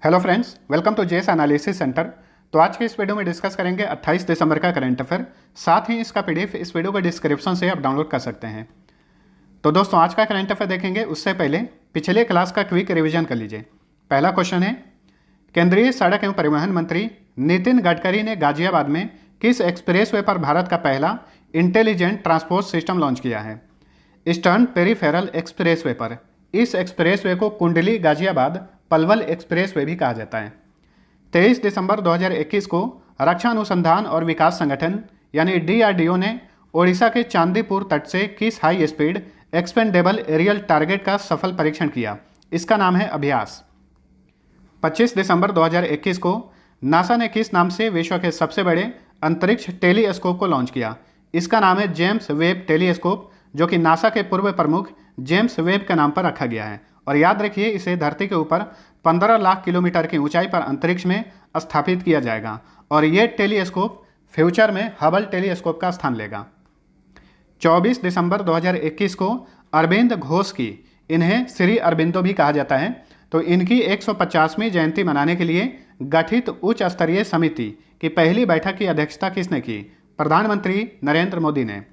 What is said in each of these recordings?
Hello friends, welcome to JS analysis centre. तो आज के इस वीडियो में डिस्कस करेंगे 28 दिसंबर का करंट अफेयर। साथ ही इसका पीडीएफ इस वीडियो के डिस्क्रिप्शन से आप डाउनलोड कर सकते हैं। तो दोस्तों, आज का करंट अफेयर देखेंगे उससे पहले पिछले क्लास का क्विक रिवीजन कर लीजिए। पहला क्वेश्चन है, केंद्रीय सड़क एवं परिवहन मंत्री नितिन गडकरी ने गाजियाबाद में किस एक्सप्रेसवे पर भारत का पहला इंटेलिजेंट ट्रांसपोर्ट सिस्टम लॉन्च किया है? ईस्टर्न पेरीफेरल एक्सप्रेसवे पर। इस एक्सप्रेसवे को कुंडली गाजियाबाद पलवल एक्सप्रेसवे भी कहा जाता है। 23 दिसंबर 2021 को रक्षा अनुसंधान और विकास संगठन यानी DRDO ने ओडिशा के चांदीपुर तट से किस high speed expendable aerial target का सफल परीक्षण किया? इसका नाम है अभ्यास। 25 दिसंबर 2021 को नासा ने किस नाम से विश्व के सबसे बड़े अंतरिक्ष टेलीस्कोप को लॉन्च किया? इसका नाम है जेम्स वेब टेलीस्कोप, जो कि नासा के पूर्व प्रमुख जेम्स वेब के नाम पर रखा गया है। और याद रखिए, इसे धरती के ऊपर 15 लाख किलोमीटर की ऊंचाई पर अंतरिक्ष में स्थापित किया जाएगा और ये टेलीस्कोप फ्यूचर में हबल टेलीस्कोप का स्थान लेगा। 24 दिसंबर 2021 को अरविंद घोष की, इन्हें श्री अरविंदो भी कहा जाता है, तो इनकी 150वीं जयंती मनाने के लिए गठित उच्च स्तरीय समिति की पहली बैठक की अध्यक्षता किसने की? प्रधानमंत्री नरेंद्र मोदी ने।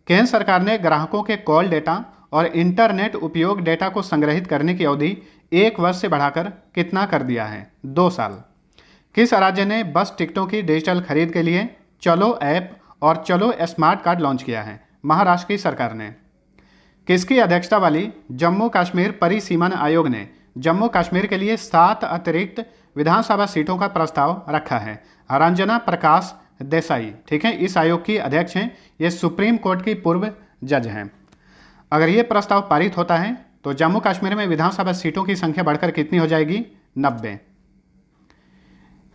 केंद्र सरकार ने ग्राहकों के कॉल डेटा और इंटरनेट उपयोग डेटा को संग्रहित करने की अवधि 1 वर्ष से बढ़ाकर कितना कर दिया है? 2 साल। किस राज्य ने बस टिकटों की डिजिटल खरीद के लिए चलो ऐप और चलो स्मार्ट कार्ड लॉन्च किया है? महाराष्ट्र की सरकार ने। किसकी अध्यक्षता वाली जम्मू कश्मीर परिसीमन आयोग ने जम्मू कश्मीर के लिए 7 अतिरिक्त विधानसभा सीटों का प्रस्ताव रखा है? रंजना प्रकाश देसाई, ठीक है, इस आयोग की अध्यक्ष हैं। ये सुप्रीम कोर्ट की पूर्व जज हैं। अगर ये प्रस्ताव पारित होता है तो जम्मू कश्मीर में विधानसभा सीटों की संख्या बढ़कर कितनी हो जाएगी? 90।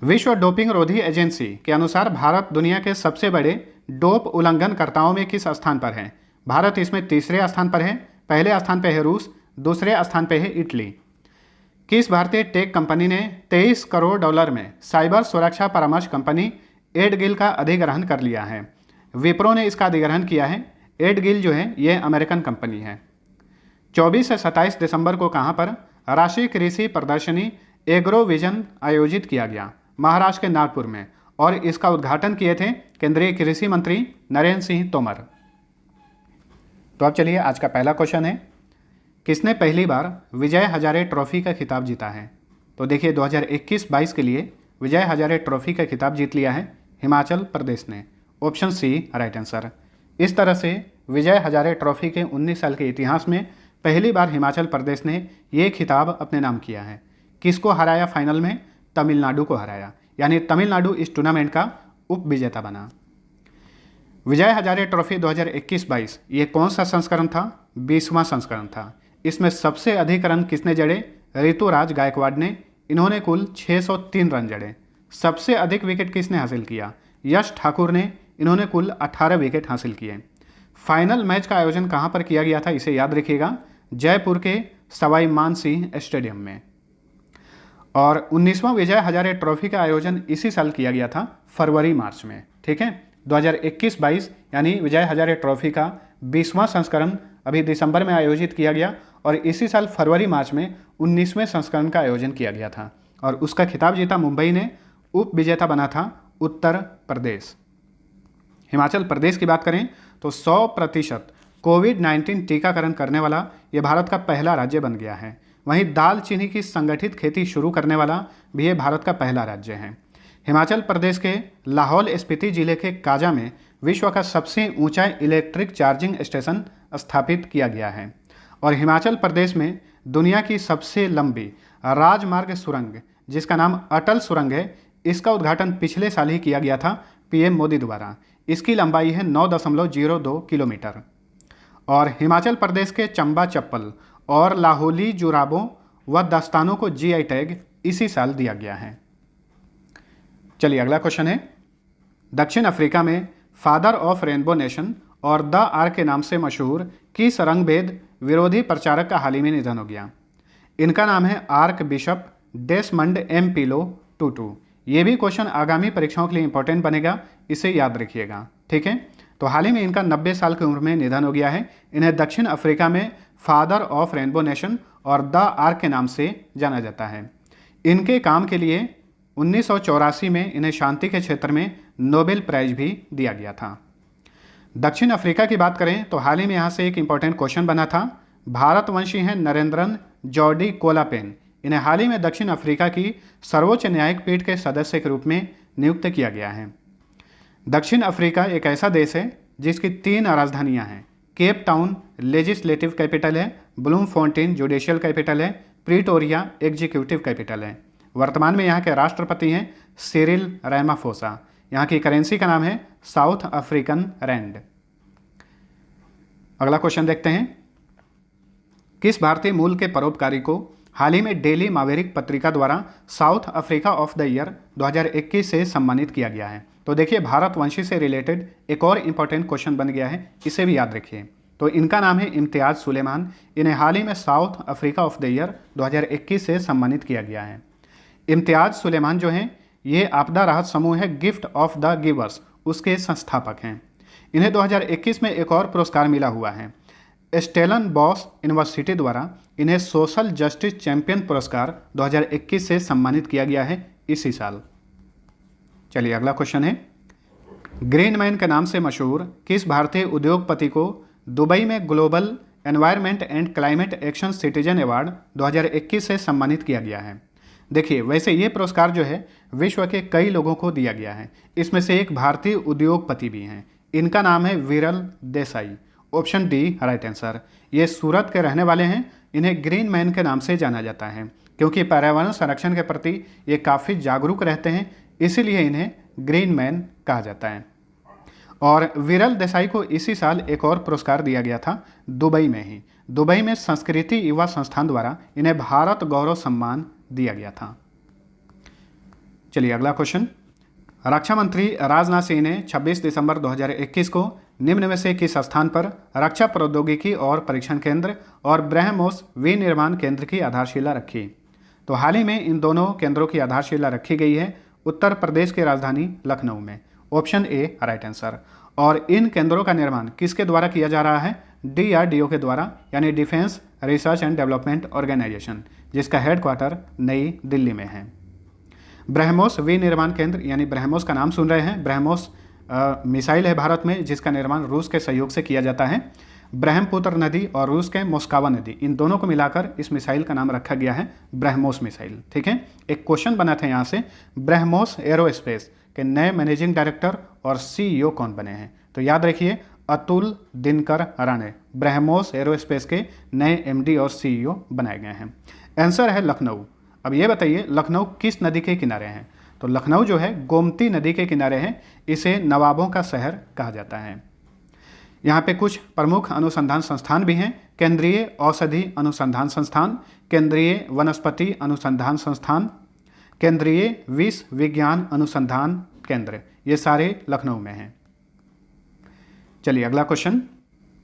विश्व डोपिंग रोधी एजेंसी के अनुसार भारत दुनिया के सबसे बड़े डोप उल्लंघनकर्ताओं में किस स्थान पर है? भारत इसमें तीसरे स्थान पर है। पहले स्थान पर है रूस, दूसरे स्थान पर है इटली। किस भारतीय टेक कंपनी ने 23 करोड़ डॉलर में साइबर सुरक्षा परामर्श कंपनी एडगिल का अधिग्रहण कर लिया है? विप्रो ने इसका अधिग्रहण किया है। एडगिल जो है ये अमेरिकन कंपनी है। 24 से 27 दिसंबर को कहाँ पर राष्ट्रीय कृषि प्रदर्शनी एग्रो विजन आयोजित किया गया? महाराष्ट्र के नागपुर में। और इसका उद्घाटन किए थे केंद्रीय कृषि मंत्री नरेंद्र सिंह तोमर। तो अब चलिए, आज का पहला क्वेश्चन है, किसने पहली बार विजय हजारे ट्रॉफी का खिताब जीता है? तो देखिए, 2021-22 के लिए विजय हजारे ट्रॉफी का खिताब जीत लिया है हिमाचल प्रदेश ने। Option C right answer. इस तरह से विजय हजारे ट्रॉफी के 19 साल के इतिहास में पहली बार हिमाचल प्रदेश ने ये खिताब अपने नाम किया है। किसको हराया फाइनल में? तमिलनाडु को हराया, यानी तमिलनाडु इस टूर्नामेंट का उप विजेता बना। विजय हजारे ट्रॉफी 2021-22 ये कौन सा संस्करण था? 20वां संस्करण था। इसमें सबसे अधिक रन किसने जड़े? ऋतुराज गायकवाड़ ने। इन्होंने कुल 603 रन जड़े। सबसे अधिक विकेट किसने हासिल किया? यश ठाकुर ने। इन्होंने कुल 18 विकेट हासिल किए। फाइनल मैच का आयोजन कहां पर किया गया था? इसे याद रखिएगा, जयपुर के सवाई मानसिंह स्टेडियम में। और 19वां विजय हजारे ट्रॉफी का आयोजन इसी साल किया गया था, फरवरी-मार्च में, ठीक है। 2021-22 यानी विजय हजारे ट्रॉफी का 20वां संस्करण अभी दिसंबर में आयोजित किया गया और इसी साल फरवरी-मार्च में 19वें संस्करण का आयोजन किया गया था। और उसका खिताब जीता मुंबई ने। उप विजेता बना था उत्तर प्रदेश। हिमाचल प्रदेश की बात करें तो 100% कोविड-19 टीकाकरण करने वाला ये भारत का पहला राज्य बन गया है। वहीं दालचीनी की संगठित खेती शुरू करने वाला भी ये भारत का पहला राज्य है। हिमाचल प्रदेश के लाहौल स्पीति जिले के काजा में विश्व का सबसे ऊंचा इलेक्ट्रिक चार्जिंग स्टेशन स्थापित किया गया है। और हिमाचल प्रदेश में दुनिया की सबसे लंबी राजमार्ग सुरंग, जिसका नाम अटल सुरंग है, इसका उद्घाटन पिछले साल ही किया गया था पीएम मोदी द्वारा। इसकी लंबाई है 9.02 किलोमीटर। और हिमाचल प्रदेश के चंबा चप्पल और लाहौली जुराबों व दस्तानों को जीआई टैग इसी साल दिया गया है। चलिए, अगला क्वेश्चन है, दक्षिण अफ्रीका में फादर ऑफ रेनबो नेशन और द आर्क के नाम से मशहूर किस रंगभेद विरोधी प्रचारक का हाल ही में निधन हो गया? इनका नाम है archbishop Desmond Mpilo Tutu. ये भी क्वेश्चन आगामी परीक्षाओं के लिए इंपॉर्टेंट बनेगा, इसे याद रखिएगा, ठीक है। तो हाल ही में इनका 90 साल की उम्र में निधन हो गया है। इन्हें दक्षिण अफ्रीका में फादर ऑफ रेनबो नेशन और द आर्क के नाम से जाना जाता है। इनके काम के लिए 1984 में इन्हें शांति के क्षेत्र में नोबेल प्राइज भी दिया गया था। दक्षिण अफ्रीका की बात करें तो हाल ही में यहाँ से एक इम्पॉर्टेंट क्वेश्चन बना था। भारतवंशी हैं नरेंद्रन जॉर्डी कोलापेन। इन्हें हाल ही में दक्षिण अफ्रीका की सर्वोच्च न्यायिक पीठ के सदस्य के रूप में नियुक्त किया गया है। दक्षिण अफ्रीका एक ऐसा देश है जिसकी 3 राजधानियां हैं। केप टाउन लेजिस्लेटिव कैपिटल है, ब्लूमफोंटेन जुडिशियल कैपिटल है, प्रीटोरिया एग्जीक्यूटिव कैपिटल है। वर्तमान में यहाँ के राष्ट्रपति हैं सिरिल रामाफोसा। यहाँ की करेंसी का नाम है साउथ अफ्रीकन रैंड। अगला क्वेश्चन देखते हैं। किस भारतीय मूल के परोपकारी को हाल ही में डेली मावेरिक पत्रिका द्वारा south Africa of the year 2021 से सम्मानित किया गया है? तो देखिए, भारतवंशी से रिलेटेड एक और इम्पॉर्टेंट क्वेश्चन बन गया है, इसे भी याद रखिए। तो इनका नाम है इम्तियाज़ सुलेमान। इन्हें हाल ही में south Africa of the year 2021 से सम्मानित किया गया है। इम्तियाज़ सुलेमान जो हैं, ये आपदा राहत समूह है गिफ्ट ऑफ द गिवर्स, उसके संस्थापक हैं। इन्हें 2021 में एक और पुरस्कार मिला हुआ है। स्टेलन बॉस यूनिवर्सिटी द्वारा इन्हें सोशल जस्टिस चैंपियन पुरस्कार 2021 से सम्मानित किया गया है इसी साल। चलिए अगला क्वेश्चन है। ग्रीन मैन के नाम से मशहूर किस भारतीय उद्योगपति को दुबई में global environment and climate action citizen award 2021 से सम्मानित किया गया है? देखिए, वैसे ये पुरस्कार जो है विश्व के कई लोगों को दिया गया है, इसमें से एक भारतीय उद्योगपति भी हैं। इनका नाम है विरल Desai. Option D right answer. ये सूरत के रहने वाले हैं। इन्हें ग्रीन मैन के नाम से जाना जाता है क्योंकि पर्यावरण संरक्षण के प्रति ये काफ़ी जागरूक रहते हैं, इसीलिए इन्हें ग्रीन मैन कहा जाता है। और विरल देसाई को इसी साल एक और पुरस्कार दिया गया था दुबई में ही। दुबई में संस्कृति युवा संस्थान द्वारा इन्हें भारत गौरव सम्मान दिया गया था। चलिए अगला क्वेश्चन। रक्षा मंत्री राजनाथ सिंह ने 26 दिसंबर 2021 को निम्न में से किस स्थान पर रक्षा प्रौद्योगिकी और परीक्षण केंद्र और ब्रह्मोस विनिर्माण केंद्र की आधारशिला रखी? तो हाल ही में इन दोनों केंद्रों की आधारशिला रखी गई है उत्तर प्रदेश की राजधानी लखनऊ में। Option A right answer. और इन केंद्रों का निर्माण किसके द्वारा किया जा रहा है? DRDO के द्वारा, यानी defence research and development organisation, जिसका हेडक्वार्टर नई दिल्ली में है। ब्रह्मोस विनिर्माण केंद्र, यानी ब्रह्मोस का नाम सुन रहे हैं। ब्रह्मोस मिसाइल है भारत में जिसका निर्माण रूस के सहयोग से किया जाता है। ब्रह्मपुत्र नदी और रूस के मोस्कावा नदी, इन दोनों को मिलाकर इस मिसाइल का नाम रखा गया है ब्रह्मोस मिसाइल। ठीक है, एक क्वेश्चन बना था यहाँ से, ब्रह्मोस एरोस्पेस के नए मैनेजिंग डायरेक्टर और CEO कौन बने हैं? तो याद रखिए, अतुल दिनकर राणे ब्रह्मोस एरोस्पेस के नए MD और CEO बनाए गए हैं। आंसर है लखनऊ। अब ये बताइए, लखनऊ किस नदी के किनारे हैं? तो लखनऊ जो है गोमती नदी के किनारे है। इसे नवाबों का शहर कहा जाता है। यहाँ पे कुछ प्रमुख अनुसंधान संस्थान भी हैं। केंद्रीय औषधि अनुसंधान संस्थान, केंद्रीय वनस्पति अनुसंधान संस्थान, केंद्रीय विष विज्ञान अनुसंधान केंद्र, ये सारे लखनऊ में हैं। चलिए अगला क्वेश्चन।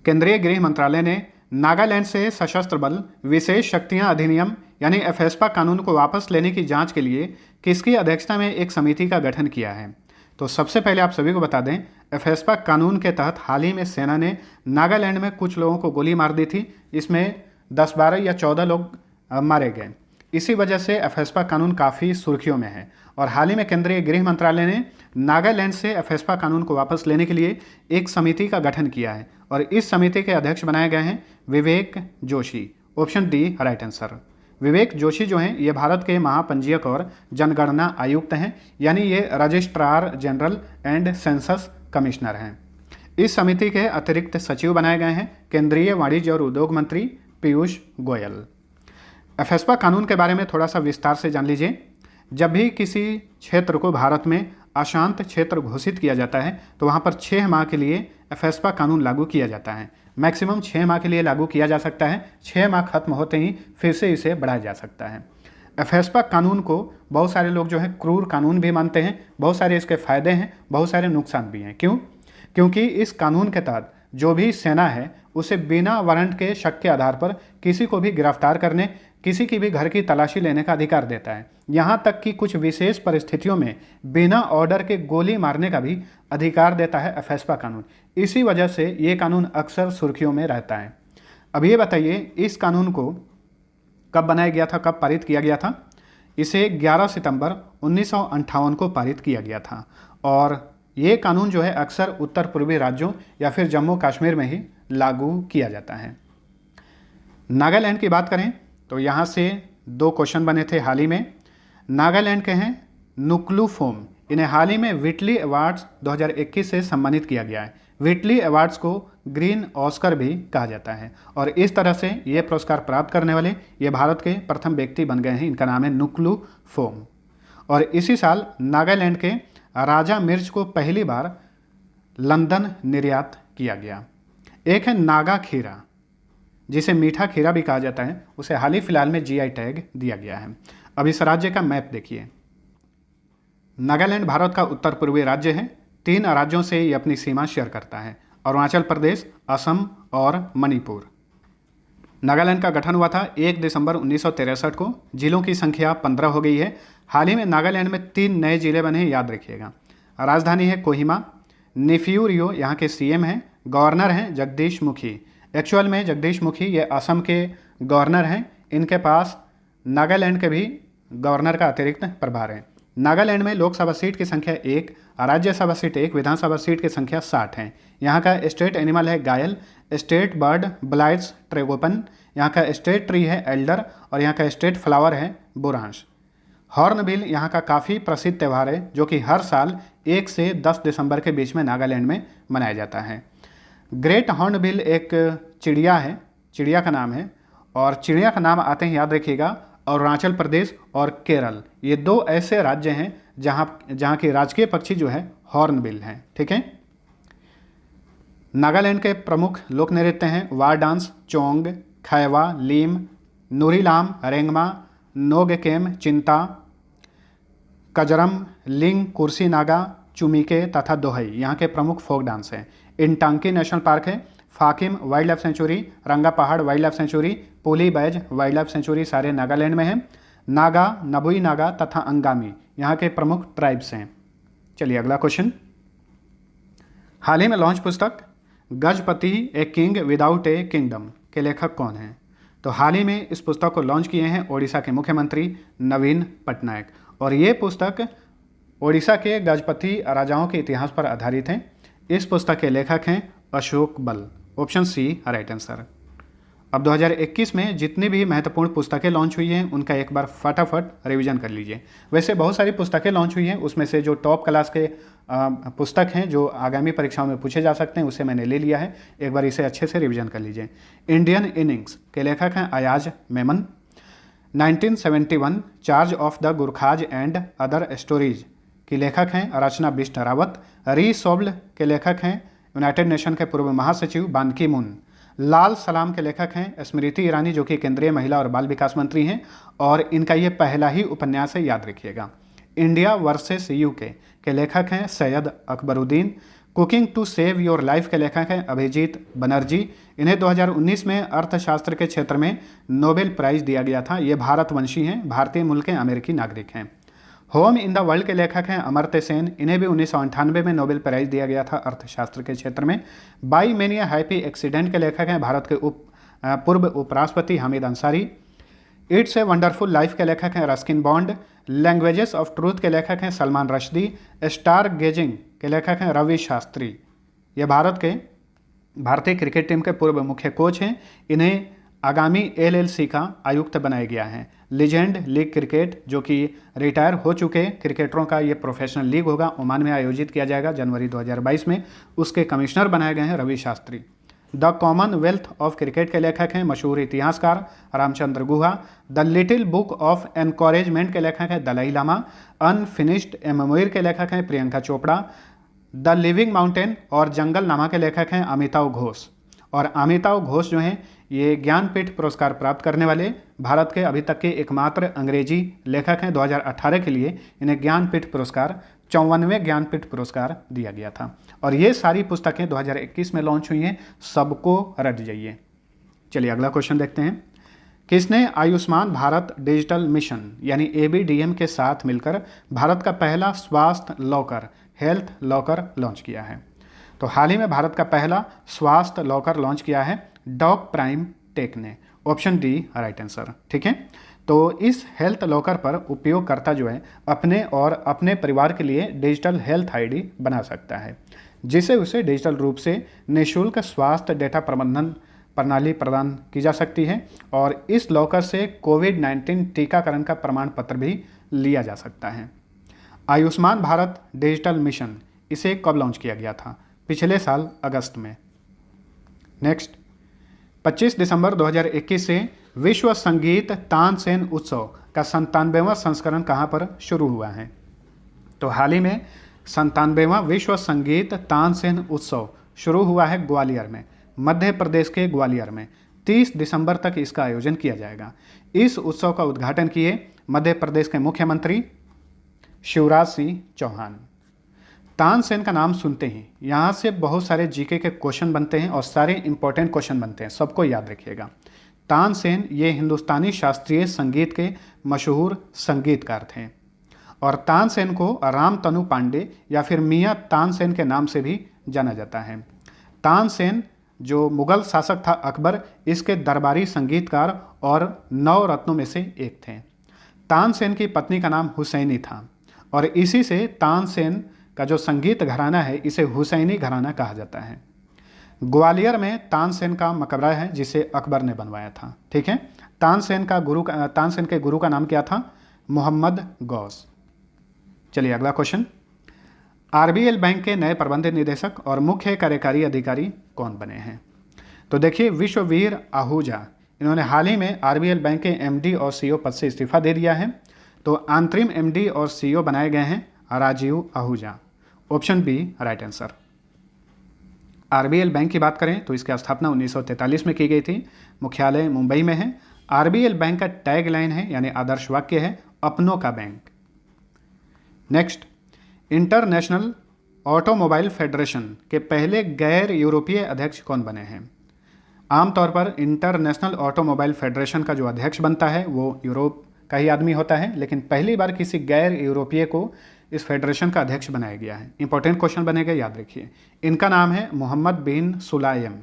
केंद्रीय गृह मंत्रालय ने नागालैंड से सशस्त्र बल विशेष शक्तियां अधिनियम यानी एफेस्पा कानून को वापस लेने की जांच के लिए किसकी अध्यक्षता में एक समिति का गठन किया है? तो सबसे पहले आप सभी को बता दें, एफेस्पा कानून के तहत हाल ही में सेना ने नागालैंड में कुछ लोगों को गोली मार दी थी। इसमें 10, 12 या 14 लोग मारे गए। इसी वजह से एफेस्पा कानून काफ़ी सुर्खियों में है और हाल ही में केंद्रीय गृह मंत्रालय ने नागालैंड से एफेस्पा कानून को वापस लेने के लिए एक समिति का गठन किया है और इस समिति के अध्यक्ष बनाए गए हैं Vivek Joshi. Option D right answer. Vivek Joshi जो हैं, ये भारत के महापंजीयक और जनगणना आयुक्त हैं, यानी ये registrar general and census commissioner हैं। इस समिति के अतिरिक्त सचिव बनाए गए हैं केंद्रीय वाणिज्य और उद्योग मंत्री पीयूष गोयल। एफेस्पा कानून के बारे में थोड़ा सा विस्तार से जान लीजिए। जब भी किसी क्षेत्र को भारत में अशांत क्षेत्र घोषित किया जाता है तो वहाँ पर 6 माह के लिए एफेस्पा कानून लागू किया जाता है। मैक्सिमम 6 माह के लिए लागू किया जा सकता है। 6 माह खत्म होते ही फिर से इसे बढ़ाया जा सकता है। एफेस्पा कानून को बहुत सारे लोग जो है क्रूर कानून भी मानते हैं। बहुत सारे इसके फायदे हैं, बहुत सारे नुकसान भी हैं। क्यों? क्योंकि इस कानून के तहत जो भी सेना है उसे बिना वारंट के शक के आधार पर किसी को भी गिरफ्तार करने, किसी की भी घर की तलाशी लेने का अधिकार देता है। यहाँ तक कि कुछ विशेष परिस्थितियों में बिना ऑर्डर के गोली मारने का भी अधिकार देता है एफेस्पा कानून। इसी वजह से ये कानून अक्सर सुर्खियों में रहता है। अब ये बताइए, इस कानून को कब बनाया गया था, कब पारित किया गया था? इसे 11 सितंबर 1958 को पारित किया गया था और ये कानून जो है अक्सर उत्तर पूर्वी राज्यों या फिर जम्मू कश्मीर में ही लागू किया जाता है। नागालैंड की बात करें तो यहाँ से 2 क्वेश्चन बने थे हाल ही में। नागालैंड के हैं नुक्लूफोम, इन्हें हाल ही में व्हिटली अवार्ड्स 2021 से सम्मानित किया गया है। व्हिटली अवार्ड्स को ग्रीन ऑस्कर भी कहा जाता है और इस तरह से ये पुरस्कार प्राप्त करने वाले ये भारत के प्रथम व्यक्ति बन गए हैं। इनका नाम है नुक्लूफोम। और इसी साल नागालैंड के राजा मिर्च को पहली बार लंदन निर्यात किया गया। एक है नागा खीरा, जिसे मीठा खीरा भी कहा जाता है, उसे हाल ही फिलहाल में जीआई टैग दिया गया है। अब इस राज्य का मैप देखिए। नागालैंड भारत का उत्तर पूर्वी राज्य है। 3 राज्यों से ये अपनी सीमा शेयर करता है, अरुणाचल प्रदेश, असम और मणिपुर। नागालैंड का गठन हुआ था 1 दिसंबर 1963 को। जिलों की संख्या 15 हो गई है। हाल ही में नागालैंड में 3 नए जिले बने हैं, याद रखिएगा। राजधानी है कोहिमा। नेफ्यू रियो यहाँ के सीएम हैं। गवर्नर हैं जगदीश मुखी। एक्चुअल में जगदीश मुखी ये असम के गवर्नर हैं। इनके पास नागालैंड के भी गवर्नर का अतिरिक्त प्रभार है। नागालैंड में लोकसभा सीट की संख्या 1, राज्यसभा सीट 1, विधानसभा सीट की संख्या 60 है। यहाँ का स्टेट एनिमल है गायल, स्टेट बर्ड ब्लाइट्स ट्रेगोपन, यहाँ का स्टेट ट्री है एल्डर और यहाँ का स्टेट फ्लावर है बुरांश। हॉर्नबिल यहाँ का काफ़ी प्रसिद्ध त्यौहार है जो कि हर साल 1 से 10 दिसंबर के बीच में नागालैंड में मनाया जाता है। ग्रेट हॉर्नबिल एक चिड़िया है, चिड़िया का नाम है और चिड़िया का नाम आते हैं, याद रखिएगा, अरुणाचल प्रदेश और केरल। ये 2 ऐसे राज्य हैं जहाँ की राजकीय पक्षी जो है हॉर्नबिल है। ठीक है। नागालैंड के प्रमुख लोक नृत्य हैं वार डांस, चोंग, खैवा, लीम, नुरीलाम, रेंगमा, नोगकेम, चिंता, कजरम, लिंग, कुर्सी नागा, चुमिके तथा दोहई यहाँ के प्रमुख फोक डांस हैं। इंटांकी नेशनल पार्क है, फाकिम वाइल्ड लाइफ सेंचुरी, रंगा पहाड़ वाइल्ड लाइफ सेंचुरी, पुली बैज वाइल्ड लाइफ सेंचुरी सारे नागालैंड में हैं। नागा, नबुई नागा तथा अंगामी यहाँ के प्रमुख ट्राइब्स हैं। चलिए अगला क्वेश्चन। हाल ही में लॉन्च पुस्तक Gajapati a king without A kingdom के लेखक कौन हैं? तो हाल ही में इस पुस्तक को लॉन्च किए हैं ओडिशा के मुख्यमंत्री नवीन पटनायक और ये पुस्तक ओडिशा के गजपति राजाओं के इतिहास पर आधारित है। इस पुस्तक के लेखक हैं Ashok Bal. Option C right answer. अब 2021 में जितनी भी महत्वपूर्ण पुस्तकें लॉन्च हुई हैं उनका एक बार फटाफट रिवीजन कर लीजिए। वैसे बहुत सारी पुस्तकें लॉन्च हुई हैं, उसमें से जो टॉप क्लास के पुस्तक हैं जो आगामी परीक्षाओं में पूछे जा सकते हैं उसे मैंने ले लिया है। एक बार इसे अच्छे से रिवीजन कर लीजिए। इंडियन इनिंग्स के लेखक हैं Ayaz Memon. 1971 charge of the Gurkhas and other stories की लेखक हैं रचना बिष्ट रावत। रीसोल्ड के लेखक हैं यूनाइटेड नेशन के पूर्व महासचिव बान की मून। लाल सलाम के लेखक हैं स्मृति ईरानी जो कि केंद्रीय महिला और बाल विकास मंत्री हैं और इनका ये पहला ही उपन्यास है, याद रखिएगा। इंडिया वर्सेस यूके के लेखक हैं Syed Akbaruddin. Cooking to save your life के लेखक हैं अभिजीत बनर्जी। इन्हें 2019 में अर्थशास्त्र के क्षेत्र में नोबेल प्राइज दिया गया था। ये भारतवंशी हैं, भारतीय मूल के अमेरिकी नागरिक हैं। होम इन द वर्ल्ड के लेखक हैं अमर्त्य सेन। इन्हें भी 1998 में नोबेल प्राइज दिया गया था अर्थशास्त्र के क्षेत्र में। बाई मेनिया हैप्पी एक्सीडेंट के लेखक हैं भारत के पूर्व उपराष्ट्रपति Hamid Ansari. It's a wonderful life के लेखक हैं Ruskin bond. Languages of truth के लेखक हैं सलमान रश्दी। स्टार गेजिंग के लेखक हैं रवि शास्त्री। ये भारतीय क्रिकेट टीम के पूर्व मुख्य कोच हैं। इन्हें आगामी LLC का आयुक्त बनाया गया है। लीजेंड लीग क्रिकेट जो कि रिटायर हो चुके क्रिकेटरों का ये प्रोफेशनल लीग होगा, ओमान में आयोजित किया जाएगा जनवरी 2022 में। उसके कमिश्नर बनाए गए हैं Ravi Shastri. The commonwealth of cricket के लेखक हैं मशहूर इतिहासकार Ramachandra Guha. The little book of encouragement के लेखक हैं Dalai Lama. Unfinished a memoir के लेखक हैं Priyanka Chopra. The living mountain और जंगल नामा के लेखक हैं अमिताभ घोष। और अमिताभ घोष जो हैं ये ज्ञानपीठ पुरस्कार प्राप्त करने वाले भारत के अभी तक के एकमात्र अंग्रेजी लेखक हैं। 2018 के लिए इन्हें ज्ञानपीठ पुरस्कार 54वें ज्ञानपीठ पुरस्कार दिया गया था। और ये सारी पुस्तकें 2021 में लॉन्च हुई हैं, सबको रट जाइए। चलिए अगला क्वेश्चन देखते हैं। किसने आयुष्मान भारत डिजिटल मिशन यानी ABDM के साथ मिलकर भारत का पहला स्वास्थ्य लॉकर हेल्थ लॉकर लॉन्च किया है? तो हाल ही में भारत का पहला स्वास्थ्य लॉकर लॉन्च किया है डॉग प्राइम टेक ने। Option D right answer. ठीक है, तो इस हेल्थ लॉकर पर उपयोगकर्ता जो है अपने और अपने परिवार के लिए डिजिटल हेल्थ आईडी बना सकता है, जिसे उसे डिजिटल रूप से निःशुल्क स्वास्थ्य डेटा प्रबंधन प्रणाली प्रदान की जा सकती है और इस लॉकर से कोविड-19 टीकाकरण का प्रमाण पत्र भी लिया जा सकता है। आयुष्मान भारत डिजिटल मिशन, इसे कब लॉन्च किया गया था? पिछले साल अगस्त में। नेक्स्ट, 25 दिसंबर 2021 से विश्व संगीत तानसेन उत्सव का 97वां संस्करण कहाँ पर शुरू हुआ है? तो हाल ही में 97वां विश्व संगीत तानसेन उत्सव शुरू हुआ है ग्वालियर में, मध्य प्रदेश के ग्वालियर में। 30 दिसंबर तक इसका आयोजन किया जाएगा। इस उत्सव का उद्घाटन किए मध्य प्रदेश के मुख्यमंत्री शिवराज सिंह चौहान। तानसेन का नाम सुनते ही यहाँ से बहुत सारे जीके के क्वेश्चन बनते हैं और सारे इंपॉर्टेंट क्वेश्चन बनते हैं, सबको याद रखिएगा। तानसेन ये हिंदुस्तानी शास्त्रीय संगीत के मशहूर संगीतकार थे और तानसेन को रामतनु पांडे या फिर मियाँ तानसेन के नाम से भी जाना जाता है। तानसेन जो मुगल शासक था अकबर, इसके दरबारी संगीतकार और 9 रत्नों में से एक थे। तानसेन की पत्नी का नाम हुसैनी था और इसी से तानसेन का जो संगीत घराना है इसे हुसैनी घराना कहा जाता है। ग्वालियर में तानसेन का मकबरा है जिसे अकबर ने बनवाया था। ठीक है, तानसेन के गुरु का नाम क्या था? मोहम्मद गौस। चलिए अगला क्वेश्चन, आरबीएल बैंक के नए प्रबंध निदेशक और मुख्य कार्यकारी अधिकारी कौन बने हैं? तो देखिए, विश्ववीर आहूजा, इन्होंने हाल ही में आरबीएल बैंक के एमडी और सीईओ पद से इस्तीफा दे दिया है। तो अंतरिम एमडी और सीईओ बनाए गए हैं Rajiv Ahuja. Option B right answer. RBL bank की बात करें तो इसकी स्थापना 1943 में की गई थी। मुख्यालय मुंबई में है। आरबीएल बैंक का टैगलाइन है यानी आदर्श वाक्य है, अपनों का bank. Next, international automobile federation के पहले गैर यूरोपीय अध्यक्ष कौन बने हैं? आमतौर पर इंटरनेशनल ऑटोमोबाइल फेडरेशन का जो अध्यक्ष बनता है वो यूरोप का ही आदमी होता है, लेकिन पहली बार किसी गैर यूरोपीय को इस फेडरेशन का अध्यक्ष बनाया गया है। इंपॉर्टेंट क्वेश्चन बनेगा, याद रखिए। इनका नाम है Mohammed bin Sulayem.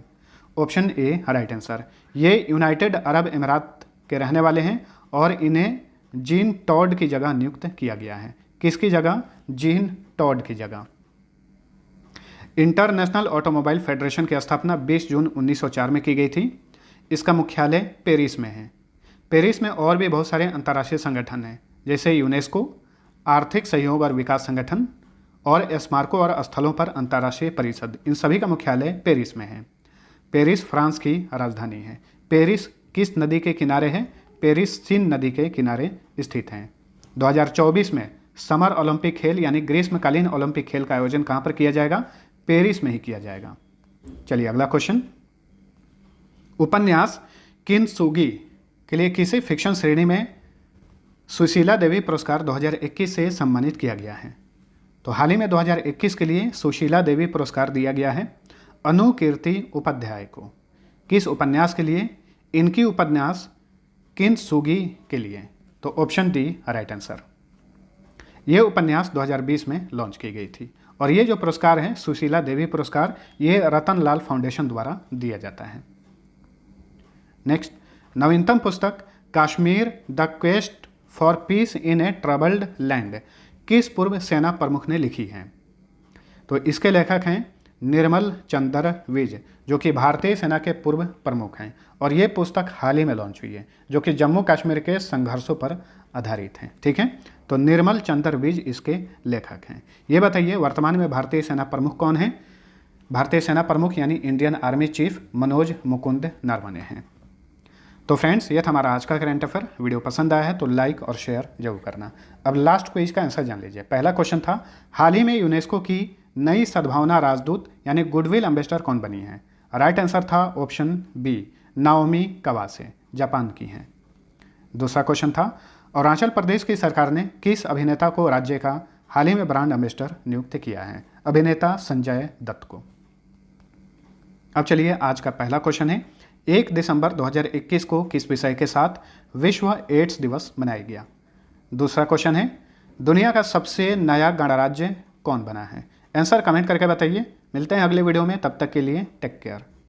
Option A right answer. ये यूनाइटेड अरब अमीरात के रहने वाले हैं और इन्हें जीन टॉड की जगह नियुक्त किया गया है। किसकी जगह? जीन टॉड की जगह। इंटरनेशनल ऑटोमोबाइल फेडरेशन की स्थापना 20 जून 1904 में की गई थी। इसका मुख्यालय पेरिस में है। पेरिस में और भी बहुत सारे अंतर्राष्ट्रीय संगठन हैं, जैसे यूनेस्को, आर्थिक सहयोग और विकास संगठन और स्मारकों और स्थलों पर अंतर्राष्ट्रीय परिषद। इन सभी का मुख्यालय पेरिस में है। पेरिस फ्रांस की राजधानी है। पेरिस किस नदी के किनारे है? पेरिस सीन नदी के किनारे स्थित है। 2024 में समर ओलंपिक खेल यानी ग्रीष्मकालीन ओलंपिक खेल का आयोजन कहाँ पर किया जाएगा? पेरिस में ही किया जाएगा। चलिए अगला क्वेश्चन, उपन्यास किंसुगी के लिए किसी फिक्शन श्रेणी में सुशीला देवी पुरस्कार 2021 से सम्मानित किया गया है? तो हाल ही में 2021 के लिए सुशीला देवी पुरस्कार दिया गया है अनुकीर्ति उपाध्याय को। किस उपन्यास के लिए? इनकी उपन्यास किंसुगी के लिए। तो ऑप्शन डी राइट आंसर। ये उपन्यास 2020 में लॉन्च की गई थी और ये जो पुरस्कार है सुशीला देवी पुरस्कार, ये रतन लाल फाउंडेशन द्वारा दिया जाता है। नेक्स्ट, नवीनतम पुस्तक Kashmir the quest for piece in A troubled land किस पूर्व सेना प्रमुख ने लिखी है? तो इसके लेखक हैं निर्मल चंद्र विज, जो कि भारतीय सेना के पूर्व प्रमुख हैं और ये पुस्तक हाल ही में लॉन्च हुई है, जो कि जम्मू कश्मीर के संघर्षों पर आधारित है। ठीक है, तो निर्मल चंद्र विज इसके लेखक हैं। ये बताइए वर्तमान में भारतीय सेना प्रमुख कौन है? भारतीय सेना प्रमुख यानी Indian army chief Manoj Mukund Naravane हैं। तो फ्रेंड्स, ये था हमारा आज का करंट अफेयर। वीडियो पसंद आया है तो लाइक और शेयर जरूर करना। अब लास्ट क्विज का आंसर जान लीजिए। पहला क्वेश्चन था, हाल ही में यूनेस्को की नई सद्भावना राजदूत यानी गुडविल एम्बेसडर कौन बनी है? राइट आंसर था ऑप्शन बी नाओमी कवासे, जापान की हैं। दूसरा क्वेश्चन था, अरुणाचल प्रदेश की सरकार ने किस अभिनेता को राज्य का हाल ही में ब्रांड एम्बेसडर नियुक्त किया है? अभिनेता संजय दत्त को। अब चलिए आज का पहला क्वेश्चन है, 1 दिसंबर 2021 को किस विषय के साथ विश्व एड्स दिवस मनाया गया? दूसरा क्वेश्चन है, दुनिया का सबसे नया गणराज्य कौन बना है? आंसर कमेंट करके बताइए। मिलते हैं अगले वीडियो में, तब तक के लिए टेक केयर।